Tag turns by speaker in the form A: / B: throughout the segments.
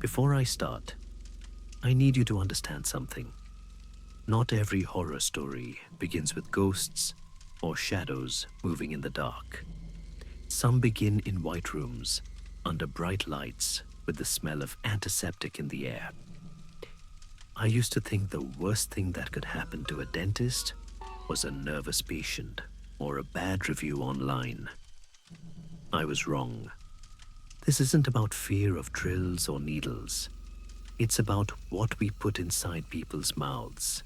A: Before I start, I need you to understand something. Not every horror story begins with ghosts or shadows moving in the dark. Some begin in white rooms, under bright lights, with the smell of antiseptic in the air. I used to think the worst thing that could happen to a dentist was a nervous patient or a bad review online. I was wrong. This isn't about fear of drills or needles. It's about what we put inside people's mouths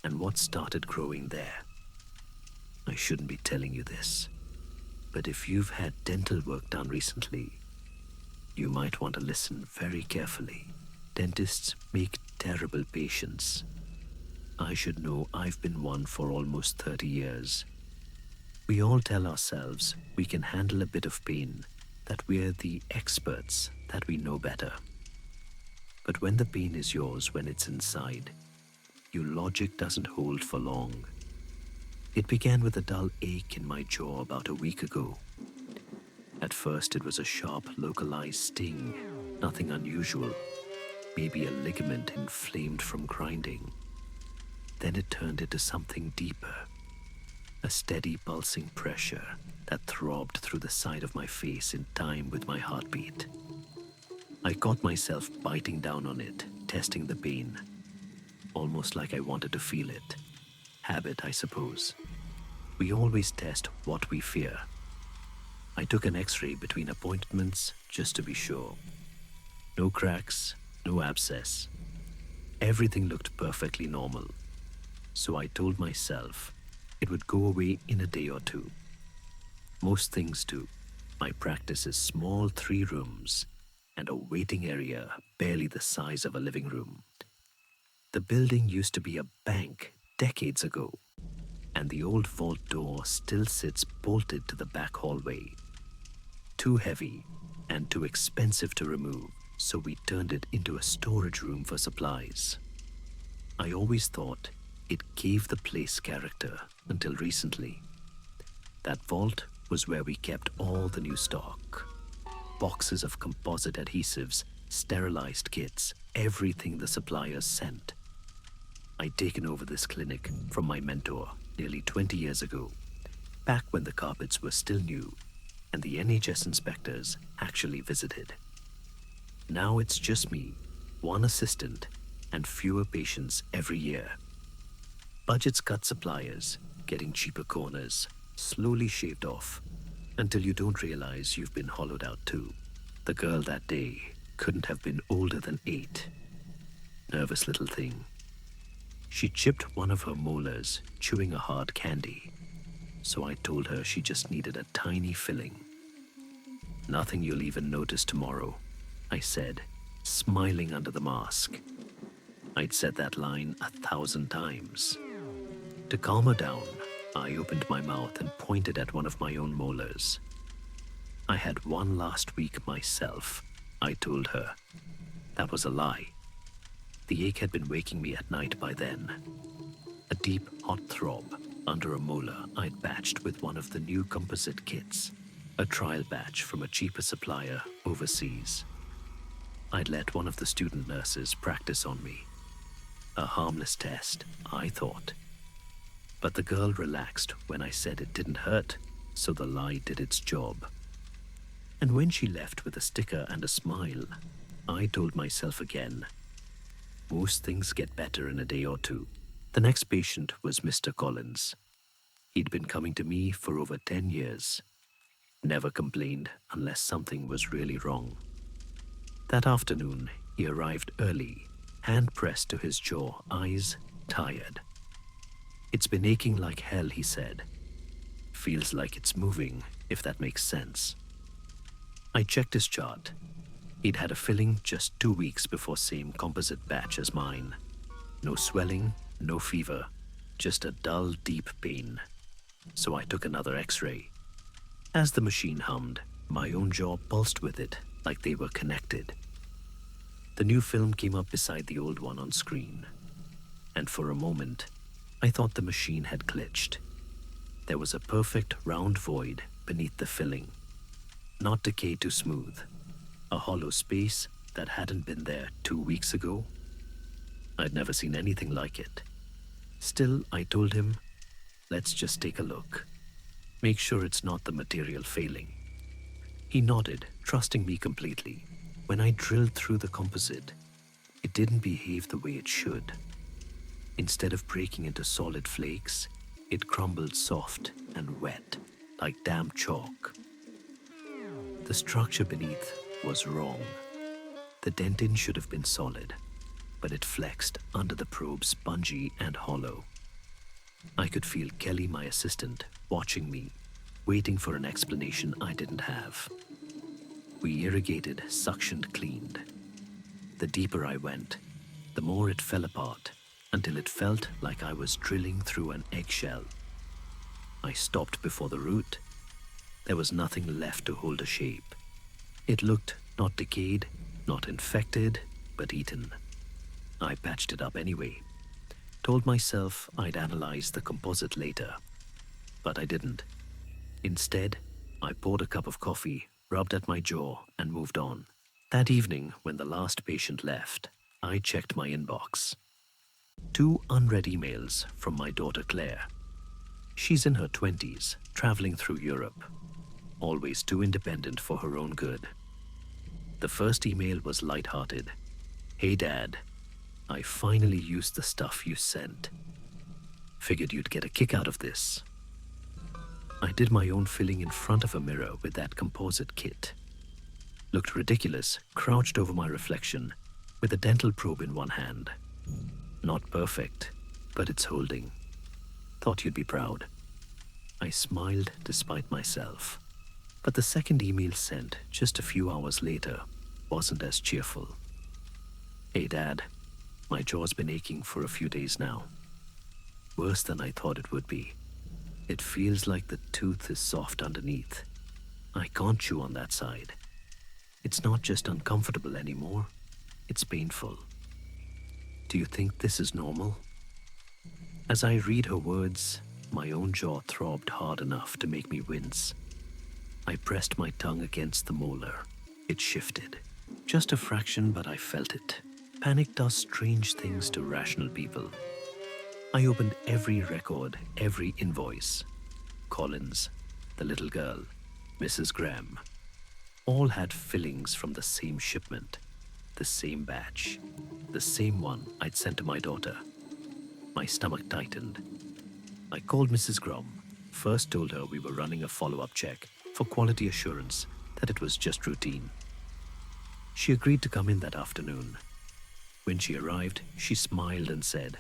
A: and what started growing there. I shouldn't be telling you this, but if you've had dental work done recently, you might want to listen very carefully. Dentists make terrible patients. I should know, I've been one for almost 30 years. We all tell ourselves we can handle a bit of pain, that we're the experts, that we know better. But when the pain is yours, when it's inside, your logic doesn't hold for long. It began with a dull ache in my jaw about a week ago. At first it was a sharp, localized sting, nothing unusual, maybe a ligament inflamed from grinding. Then it turned into something deeper, a steady pulsing pressure that throbbed through the side of my face in time with my heartbeat. I caught myself biting down on it, testing the pain, almost like I wanted to feel it. Habit, I suppose. We always test what we fear. I took an X-ray between appointments just to be sure. No cracks, no abscess. Everything looked perfectly normal. So I told myself it would go away in a day or two. Most things do. My practice is small 3 rooms and a waiting area barely the size of a living room. The building used to be a bank decades ago, and the old vault door still sits bolted to the back hallway. Too heavy and too expensive to remove, so we turned it into a storage room for supplies. I always thought it gave the place character until recently. That vault was where we kept all the new stock. Boxes of composite adhesives, sterilized kits, everything the suppliers sent. I'd taken over this clinic from my mentor nearly 20 years ago, back when the carpets were still new and the NHS inspectors actually visited. Now it's just me, 1 assistant, and fewer patients every year. Budgets cut, suppliers getting cheaper corners, slowly shaved off, until you don't realize you've been hollowed out too. The girl that day couldn't have been older than 8. Nervous little thing. She chipped one of her molars, chewing a hard candy, so I told her she just needed a tiny filling. Nothing you'll even notice tomorrow, I said, smiling under the mask. I'd said that line 1,000 times. To calm her down, I opened my mouth and pointed at one of my own molars. I had one last week myself, I told her. That was a lie. The ache had been waking me at night by then. A deep, hot throb under a molar I'd batched with one of the new composite kits, a trial batch from a cheaper supplier overseas. I'd let one of the student nurses practice on me. A harmless test, I thought. But the girl relaxed when I said it didn't hurt, so the lie did its job. And when she left with a sticker and a smile, I told myself again, most things get better in a day or two. The next patient was Mr. Collins. He'd been coming to me for over 10 years. Never complained unless something was really wrong. That afternoon, he arrived early, hand pressed to his jaw, eyes tired. It's been aching like hell, he said. Feels like it's moving, if that makes sense. I checked his chart. He'd had a filling just 2 weeks before same composite batch as mine. No swelling, no fever, just a dull, deep pain. So I took another X-ray. As the machine hummed, my own jaw pulsed with it like they were connected. The new film came up beside the old one on screen. And for a moment, I thought the machine had glitched. There was a perfect round void beneath the filling. Not decay too smooth. A hollow space that hadn't been there 2 weeks ago. I'd never seen anything like it. Still, I told him, let's just take a look. Make sure it's not the material failing. He nodded, trusting me completely. When I drilled through the composite, it didn't behave the way it should. Instead of breaking into solid flakes, it crumbled soft and wet, like damp chalk. The structure beneath was wrong. The dentin should have been solid, but it flexed under the probe, spongy and hollow. I could feel Kelly, my assistant, watching me, waiting for an explanation I didn't have. We irrigated, suctioned, cleaned. The deeper I went, the more it fell apart, until it felt like I was drilling through an eggshell. I stopped before the root. There was nothing left to hold a shape. It looked not decayed, not infected, but eaten. I patched it up anyway. Told myself I'd analyze the composite later, but I didn't. Instead, I poured a cup of coffee, rubbed at my jaw, and moved on. That evening, when the last patient left, I checked my inbox. 2 unread emails from my daughter Claire. She's in her 20s, traveling through Europe, always too independent for her own good. The first email was lighthearted. Hey Dad, I finally used the stuff you sent. Figured you'd get a kick out of this. I did my own filling in front of a mirror with that composite kit. Looked ridiculous, crouched over my reflection, with a dental probe in one hand. Not perfect, but it's holding. Thought you'd be proud. I smiled despite myself. But the second email sent just a few hours later wasn't as cheerful. Hey Dad, my jaw's been aching for a few days now. Worse than I thought it would be. It feels like the tooth is soft underneath. I can't chew on that side. It's not just uncomfortable anymore, it's painful. Do you think this is normal? As I read her words, my own jaw throbbed hard enough to make me wince. I pressed my tongue against the molar. It shifted. Just a fraction, but I felt it. Panic does strange things to rational people. I opened every record, every invoice. Collins, the little girl, Mrs. Graham. All had fillings from the same shipment, the same batch, the same one I'd sent to my daughter. My stomach tightened. I called Mrs. Grom, first told her we were running a follow-up check for quality assurance that it was just routine. She agreed to come in that afternoon. When she arrived, she smiled and said,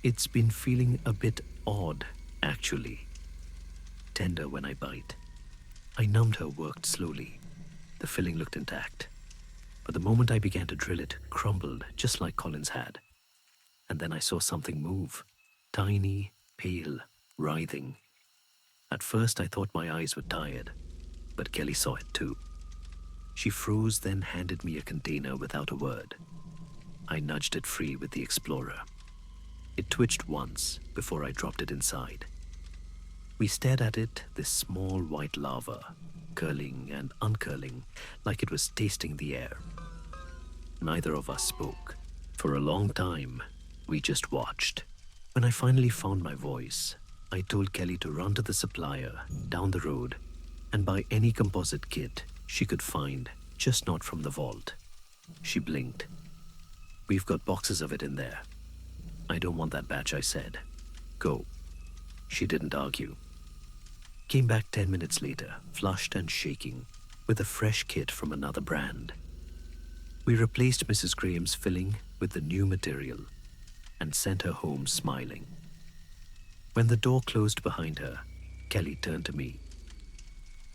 A: "It's been feeling a bit odd, actually. Tender when I bite." I numbed her, worked slowly. The filling looked intact. But the moment I began to drill it, crumbled just like Collins had. And then I saw something move. Tiny, pale, writhing. At first I thought my eyes were tired, but Kelly saw it too. She froze, then handed me a container without a word. I nudged it free with the Explorer. It twitched once before I dropped it inside. We stared at it, this small white larva, curling and uncurling like it was tasting the air. Neither of us spoke. For a long time, we just watched. When I finally found my voice, I told Kelly to run to the supplier down the road and buy any composite kit she could find, just not from the vault. She blinked. "We've got boxes of it in there." "I don't want that batch," I said. "Go." She didn't argue. Came back 10 minutes later, flushed and shaking, with a fresh kit from another brand. We replaced Mrs. Graham's filling with the new material and sent her home smiling. When the door closed behind her, Kelly turned to me.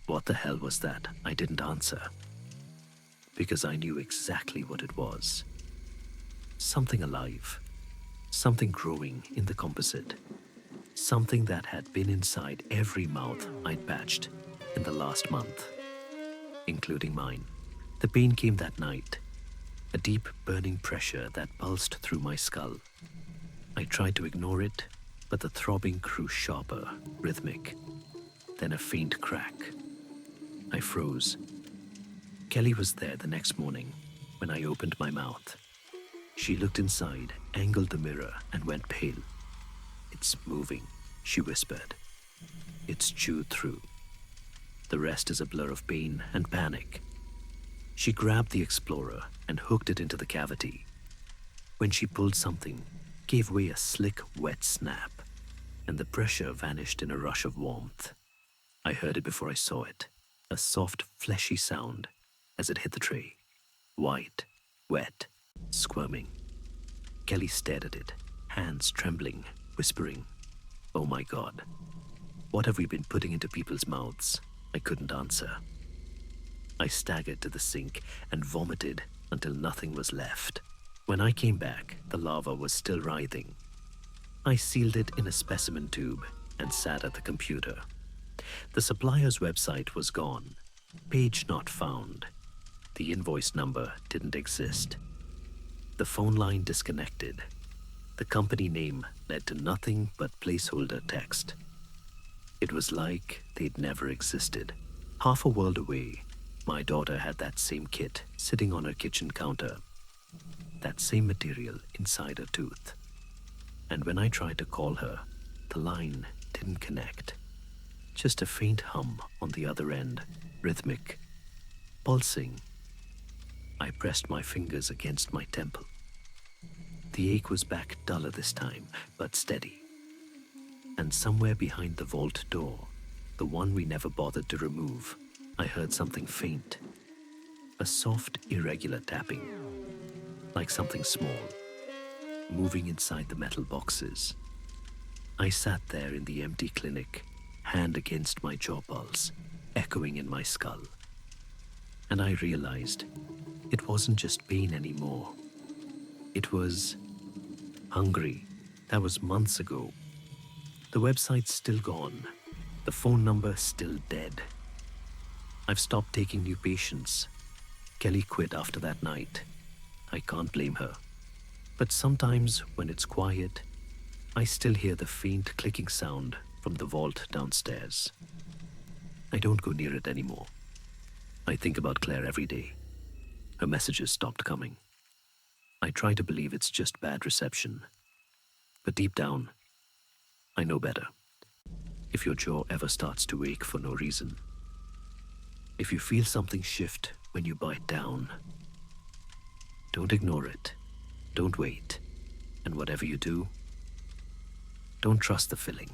A: "What the hell was that?" I didn't answer, because I knew exactly what it was. Something alive, something growing in the composite, something that had been inside every mouth I'd patched in the last month, including mine. The pain came that night, a deep burning pressure that pulsed through my skull. I tried to ignore it, but the throbbing grew sharper, rhythmic, then a faint crack. I froze. Kelly was there the next morning, when I opened my mouth. She looked inside, angled the mirror, and went pale. "It's moving," she whispered. "It's chewed through." The rest is a blur of pain and panic. She grabbed the explorer and hooked it into the cavity. When she pulled something, gave way a slick, wet snap, and the pressure vanished in a rush of warmth. I heard it before I saw it, a soft, fleshy sound as it hit the tray. White, wet, squirming. Kelly stared at it, hands trembling, whispering, "Oh my God, what have we been putting into people's mouths?" I couldn't answer. I staggered to the sink and vomited until nothing was left. When I came back, the larva was still writhing. I sealed it in a specimen tube and sat at the computer. The supplier's website was gone. Page not found. The invoice number didn't exist. The phone line disconnected. The company name led to nothing but placeholder text. It was like they'd never existed. Half a world away, my daughter had that same kit sitting on her kitchen counter. That same material inside her tooth. And when I tried to call her, the line didn't connect. Just a faint hum on the other end, rhythmic, pulsing. I pressed my fingers against my temple. The ache was back duller this time, but steady. And somewhere behind the vault door, the one we never bothered to remove, I heard something faint. A soft, irregular tapping, like something small, moving inside the metal boxes. I sat there in the empty clinic, hand against my jaw pulse, echoing in my skull. And I realized it wasn't just pain anymore. It was hungry. That was months ago. The website's still gone. The phone number still dead. I've stopped taking new patients. Kelly quit after that night. I can't blame her. But sometimes when it's quiet, I still hear the faint clicking sound from the vault downstairs. I don't go near it anymore. I think about Claire every day. Her messages stopped coming. I try to believe it's just bad reception. But deep down, I know better. If your jaw ever starts to ache for no reason, if you feel something shift when you bite down, don't ignore it. Don't wait. And whatever you do, don't trust the feeling.